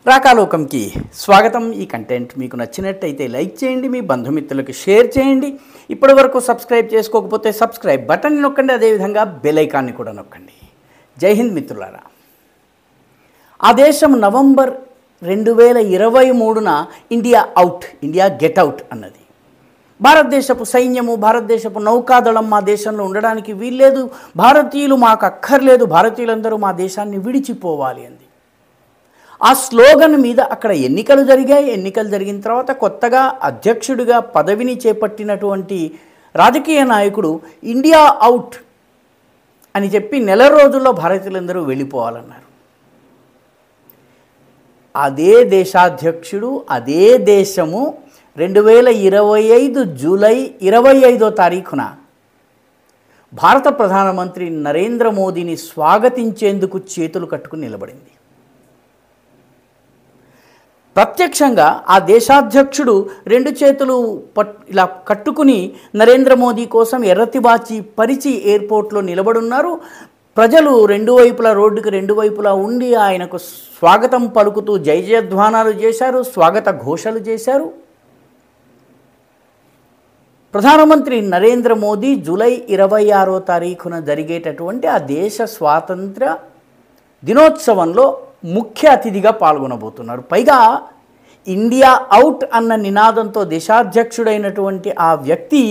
రాకాలోకంకి స్వాగతం. ఈ కంటెంట్ మీకు నచ్చినట్టయితే లైక్ చేయండి, మీ బంధుమిత్రులకు షేర్ చేయండి. ఇప్పటివరకు సబ్స్క్రైబ్ చేసుకోకపోతే సబ్స్క్రైబ్ బటన్ని నొక్కండి, అదేవిధంగా బెల్ ఐకాన్ని కూడా నొక్కండి. జై హింద్ మిత్రులారా. ఆ దేశం నవంబర్ 2023న ఇండియా గెట్ అవుట్ అన్నది. భారతదేశపు సైన్యము, భారతదేశపు నౌకాదళం మా దేశంలో ఉండడానికి వీల్లేదు, భారతీయులు మాకు అక్కర్లేదు, భారతీయులందరూ మా దేశాన్ని విడిచిపోవాలి అంది. ఆ స్లోగన్ మీద అక్కడ ఎన్నికలు జరిగాయి. ఎన్నికలు జరిగిన తర్వాత కొత్తగా అధ్యక్షుడిగా పదవిని చేపట్టినటువంటి రాజకీయ నాయకుడు ఇండియా అవుట్ అని చెప్పి నెల రోజుల్లో భారతీయులందరూ వెళ్ళిపోవాలన్నారు. అదే దేశాధ్యక్షుడు, అదే దేశము 2025 జూలై 25వ తారీఖున భారత ప్రధానమంత్రి నరేంద్ర మోదీని స్వాగతించేందుకు చేతులు కట్టుకుని నిలబడింది. ప్రత్యక్షంగా ఆ దేశాధ్యక్షుడు రెండు చేతులు ఇలా కట్టుకుని నరేంద్ర మోదీ కోసం ఎర్రతిబాచి పరిచి ఎయిర్పోర్ట్లో నిలబడున్నారు. ప్రజలు రోడ్డుకి రెండు వైపులా ఉండి ఆయనకు స్వాగతం పలుకుతూ జై జయధ్వానాలు చేశారు, స్వాగత ఘోషలు చేశారు. ప్రధానమంత్రి నరేంద్ర మోదీ జూలై 26వ తారీఖున జరిగేటటువంటి ఆ దేశ స్వాతంత్ర దినోత్సవంలో ముఖ్య అతిథిగా పాల్గొనబోతున్నారు. పైగా ఇండియా అవుట్ అన్న నినాదంతో దేశాధ్యక్షుడైనటువంటి ఆ వ్యక్తి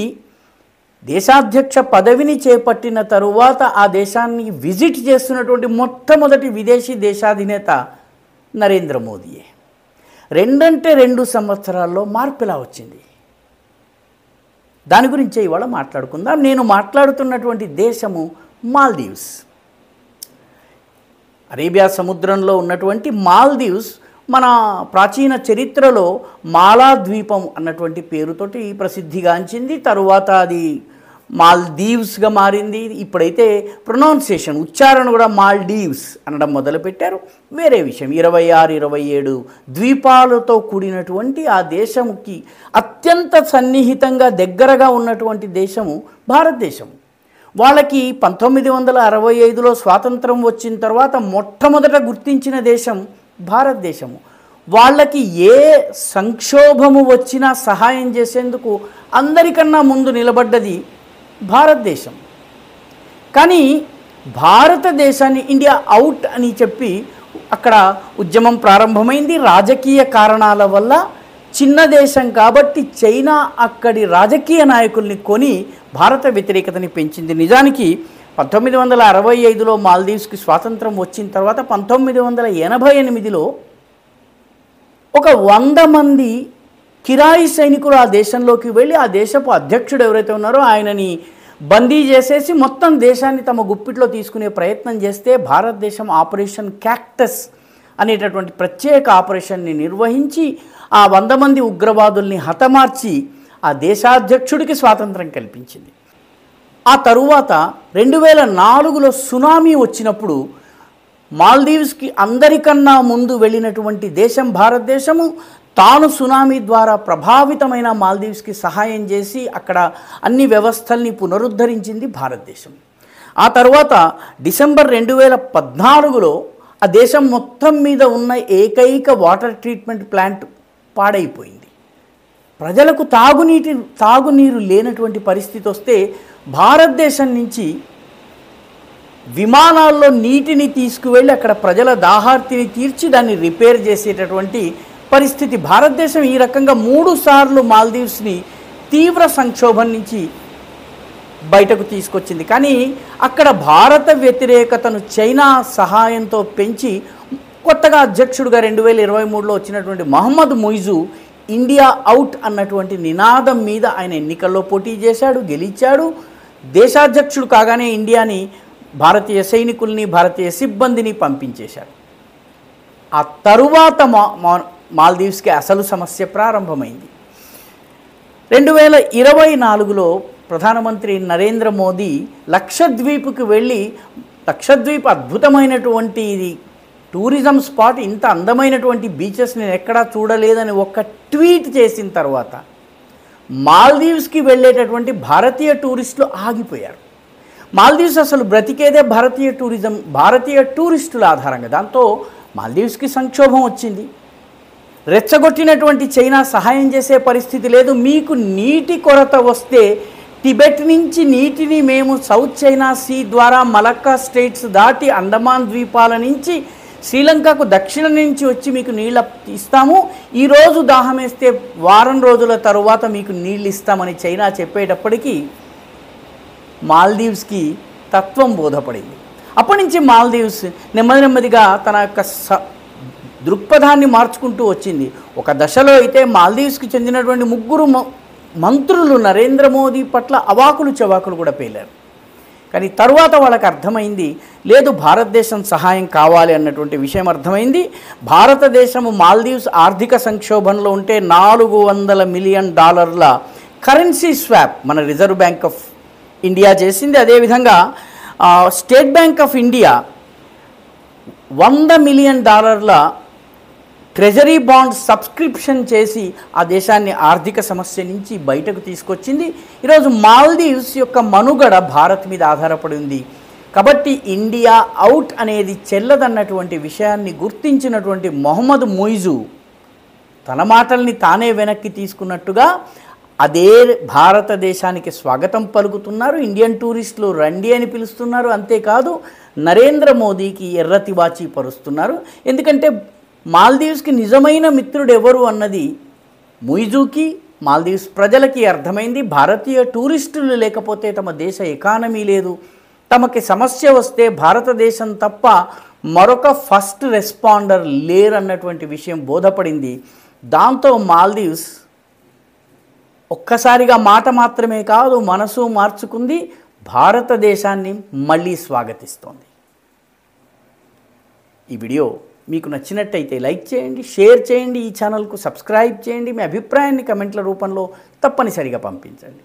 దేశాధ్యక్ష పదవిని చేపట్టిన తరువాత ఆ దేశాన్ని విజిట్ చేస్తున్నటువంటి మొట్టమొదటి విదేశీ దేశాధినేత నరేంద్ర మోదీయే. 2 సంవత్సరాల్లో మార్పు ఎలా వచ్చింది, దాని గురించే ఇవాళ మాట్లాడుకుందాం. నేను మాట్లాడుతున్నటువంటి దేశము మాల్దీవ్స్. అరేబియా సముద్రంలో ఉన్నటువంటి మాల్దీవ్స్ మన ప్రాచీన చరిత్రలో మాలాద్వీపం అన్నటువంటి పేరుతోటి ప్రసిద్ధిగాంచింది. తరువాత అది మాల్దీవ్స్గా మారింది. ఇప్పుడైతే ప్రొనౌన్సియేషన్, ఉచ్చారణ కూడా మాల్దీవ్స్ అనడం మొదలుపెట్టారు. వేరే విషయం, 26-27 ద్వీపాలతో కూడినటువంటి ఆ దేశంకి అత్యంత సన్నిహితంగా దగ్గరగా ఉన్నటువంటి దేశము భారతదేశం. వాళ్ళకి 1965లో స్వాతంత్రం వచ్చిన తర్వాత మొట్టమొదట గుర్తించిన దేశం భారతదేశము. వాళ్ళకి ఏ సంక్షోభము వచ్చినా సహాయం చేసేందుకు అందరికన్నా ముందు నిలబడ్డది భారతదేశం. కానీ భారతదేశాన్ని ఇండియా అవుట్ అని చెప్పి అక్కడ ఉద్యమం ప్రారంభమైంది. రాజకీయ కారణాల వల్ల చిన్న దేశం కాబట్టి చైనా అక్కడి రాజకీయ నాయకుల్ని కొని భారత వ్యతిరేకతని పెంచింది. నిజానికి 1965లో మాల్దీవ్స్కి స్వాతంత్రం వచ్చిన తర్వాత 1988లో ఒక 100 మంది కిరాయి సైనికులు ఆ దేశంలోకి వెళ్ళి ఆ దేశపు అధ్యక్షుడు ఎవరైతే ఉన్నారో ఆయనని బందీ చేసేసి మొత్తం దేశాన్ని తమ గుప్పిట్లో తీసుకునే ప్రయత్నం చేస్తే భారతదేశం ఆపరేషన్ క్యాక్టస్ అనేటటువంటి ప్రత్యేక ఆపరేషన్ని నిర్వహించి ఆ 100 మంది ఉగ్రవాదుల్ని హతమార్చి ఆ దేశాధ్యక్షుడికి స్వాతంత్రం కల్పించింది. ఆ తరువాత 2004లో సునామీ వచ్చినప్పుడు మాల్దీవ్స్కి అందరికన్నా ముందు వెళ్ళినటువంటి దేశం భారతదేశము. తాను సునామీ ద్వారా ప్రభావితమైన మాల్దీవ్స్కి సహాయం చేసి అక్కడ అన్ని వ్యవస్థల్ని పునరుద్ధరించింది భారతదేశం. ఆ తర్వాత డిసెంబర్ 2014లో ఆ దేశం మొత్తం మీద ఉన్న ఏకైక వాటర్ ట్రీట్మెంట్ ప్లాంట్ పాడైపోయింది. ప్రజలకు తాగునీరు లేనటువంటి పరిస్థితి వస్తే భారతదేశం నుంచి విమానాల్లో నీటిని తీసుకువెళ్ళి అక్కడ ప్రజల దాహార్తిని తీర్చి దాన్ని రిపేర్ చేసేటటువంటి పరిస్థితి. భారతదేశం ఈ రకంగా 3 సార్లు మాల్దీవ్స్ని తీవ్ర సంక్షోభం నుంచి బయటకు తీసుకొచ్చింది. కానీ అక్కడ భారత వ్యతిరేకతను చైనా సహాయంతో పెంచి కొత్తగా అధ్యక్షుడిగా 2023లో వచ్చినటువంటి మహమ్మద్ ముయిజు ఇండియా అవుట్ అన్నటువంటి నినాదం మీద ఆయన ఎన్నికల్లో పోటీ చేశాడు, గెలిచాడు. దేశాధ్యక్షుడు కాగానే ఇండియాని భారతీయ సైనికుల్ని, భారతీయ సిబ్బందిని పంపించేశాడు. ఆ తరువాత మాల్దీవ్స్కి అసలు సమస్య ప్రారంభమైంది. 2024లో ప్రధానమంత్రి నరేంద్ర మోదీ లక్షద్వీప్కి వెళ్ళి, లక్షద్వీప్ అద్భుతమైనటువంటి టూరిజం స్పాట్, ఇంత అందమైనటువంటి బీచెస్ నేను ఎక్కడా చూడలేదని ఒక ట్వీట్ చేసిన తర్వాత మాల్దీవ్స్కి వెళ్ళేటటువంటి భారతీయ టూరిస్టులు ఆగిపోయారు. మాల్దీవ్స్ అసలు బ్రతికేదే భారతీయ టూరిజం, భారతీయ టూరిస్టుల ఆధారంగా. దాంతో మాల్దీవ్స్కి సంక్షోభం వచ్చింది. రెచ్చగొట్టినటువంటి చైనా సహాయం చేసే పరిస్థితి లేదు. మీకు నీటి కొరత వస్తే టిబెట్ నుంచి నీటిని మేము సౌత్ చైనా సీ ద్వారా మలక్కా స్టేట్స్ దాటి అండమాన్ ద్వీపాల నుంచి శ్రీలంకకు దక్షిణం నుంచి వచ్చి మీకు నీళ్ళ ఇస్తాము, ఈరోజు దాహం వేస్తే వారం రోజుల తరువాత మీకు నీళ్ళు ఇస్తామని చైనా చెప్పేటప్పటికీ మాల్దీవ్స్కి తత్వం బోధపడింది. అప్పటి నుంచి మాల్దీవ్స్ నెమ్మదిగా తన యొక్క దృక్పథాన్ని మార్చుకుంటూ వచ్చింది. ఒక దశలో అయితే మాల్దీవ్స్కి చెందినటువంటి 3 మంత్రులు నరేంద్ర మోదీ పట్ల అవాకులు చవాకులు కూడా పేలారు. కానీ తరువాత వాళ్ళకి అర్థమైంది, లేదు భారతదేశం సహాయం కావాలి అన్నటువంటి విషయం అర్థమైంది. భారతదేశము మాల్దీవ్స్ ఆర్థిక సంక్షోభంలో ఉంటే $400 మిలియన్ కరెన్సీ స్వాప్ మన రిజర్వ్ బ్యాంక్ ఆఫ్ ఇండియా చేసింది. అదేవిధంగా state bank of India $100 million treasury bond subscription చేసి ఆ దేశాన్ని ఆర్థిక సమస్య నుంచి బయటకు తీసుకొచ్చింది. ఈరోజు మాల్దీవ్స్ యొక్క మనుగడ భారత్ మీద ఆధారపడి ఉంది. కాబట్టి ఇండియా అవుట్ అనేది చెల్లదన్నటువంటి విషయాన్ని గుర్తించినటువంటి మొహమ్మద్ ముయిజు తన మాటల్ని తానే వెనక్కి తీసుకున్నట్టుగా అదే భారతదేశానికి స్వాగతం పలుకుతున్నారు. ఇండియన్ టూరిస్టులు రండి అని పిలుస్తున్నారు. అంతేకాదు నరేంద్ర మోదీకి ఎర్రతివాచి పరుస్తున్నారు. ఎందుకంటే మాల్దీవ్స్కి నిజమైన మిత్రుడు ఎవరు అన్నది ముయిజుకి మాల్దీవ్స్ ప్రజలకి అర్థమైంది. భారతీయ టూరిస్టులు లేకపోతే తమ దేశ ఎకానమీ లేదు, తమకి సమస్య వస్తే భారతదేశం తప్ప మరొక ఫస్ట్ రెస్పాండర్ లేరన్నటువంటి విషయం బోధపడింది. దాంతో మాల్దీవ్స్ ఒక్కసారిగా మాట మాత్రమే కాదు మనసు మార్చుకుంది, భారతదేశాన్ని మళ్ళీ స్వాగతిస్తోంది. ఈ వీడియో మీకు నచ్చినట్టయితే లైక్ చేయండి, షేర్ చేయండి, ఈ ఛానల్కు సబ్స్క్రైబ్ చేయండి, మీ అభిప్రాయాన్ని కమెంట్ల రూపంలో తప్పనిసరిగా పంపించండి.